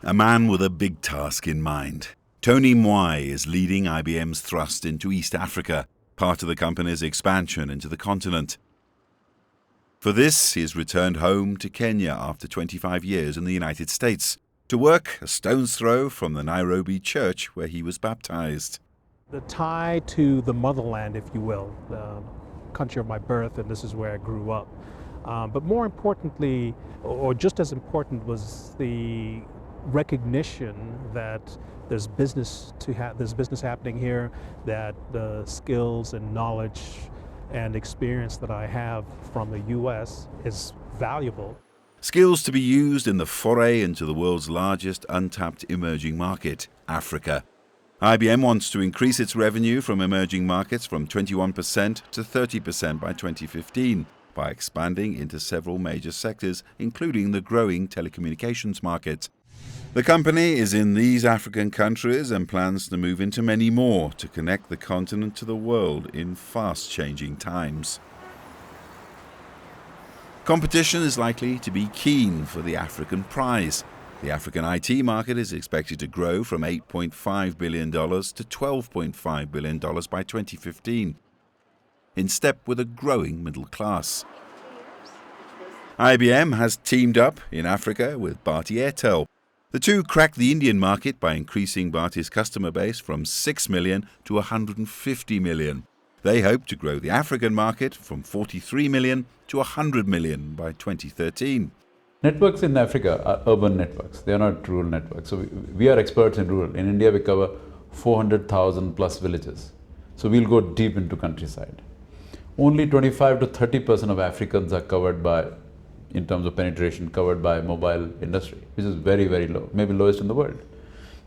A man with a big task in mind. Tony Mwai is leading IBM's thrust into East Africa, part of the company's expansion into the continent. For this, he has returned home to Kenya after 25 years in the United States, to work a stone's throw from the Nairobi church where he was baptized. The tie to the motherland, if you will, the country of my birth, and this is where I grew up. But more importantly, or just as important, was the recognition that there's business happening here, that the skills and knowledge and experience that I have from the U.S. is valuable. Skills to be used in the foray into the world's largest untapped emerging market, Africa. IBM wants to increase its revenue from emerging markets from 21% to 30% by 2015 by expanding into several major sectors, including the growing telecommunications market. The company is in these African countries and plans to move into many more to connect the continent to the world in fast-changing times. Competition is likely to be keen for the African prize. The African IT market is expected to grow from $8.5 billion to $12.5 billion by 2015, in step with a growing middle class. IBM has teamed up in Africa with Bharti Airtel. The two cracked the Indian market by increasing Bharti's customer base from 6 million to 150 million. They hope to grow the African market from 43 million to 100 million by 2013. Networks in Africa are urban networks. They are not rural networks. So we are experts in rural. In India, we cover 400,000 plus villages. So we'll go deep into countryside. Only 25 to 30% of Africans are covered by, in terms of penetration, covered by mobile industry, which is very, very low, maybe lowest in the world.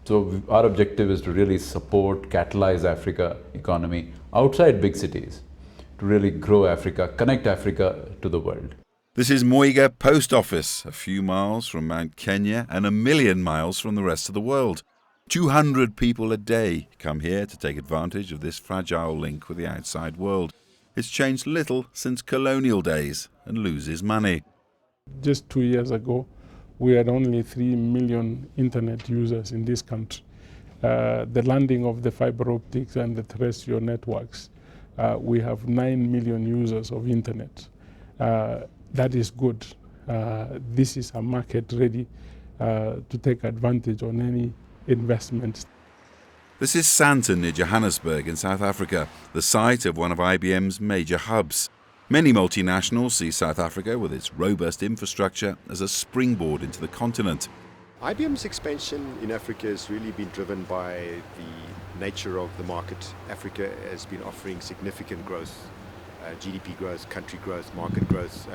So our objective is to really support, catalyze Africa economy outside big cities, to really grow Africa, connect Africa to the world. This is Muiga Post Office, a few miles from Mount Kenya and 1 million miles from the rest of the world. 200 people a day come here to take advantage of this fragile link with the outside world. It's changed little since colonial days and loses money. Just 2 years ago, we had only 3 million internet users in this country. The landing of the fiber optics and the terrestrial networks, we have 9 million users of internet. That is good. This is a market ready to take advantage on any investment. This is Sandton near Johannesburg in South Africa, the site of one of IBM's major hubs. Many multinationals see South Africa with its robust infrastructure as a springboard into the continent. IBM's expansion in Africa has really been driven by the nature of the market. Africa has been offering significant growth, GDP growth, country growth, market growth,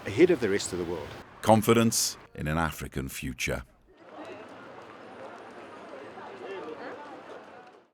ahead of the rest of the world. Confidence in an African future.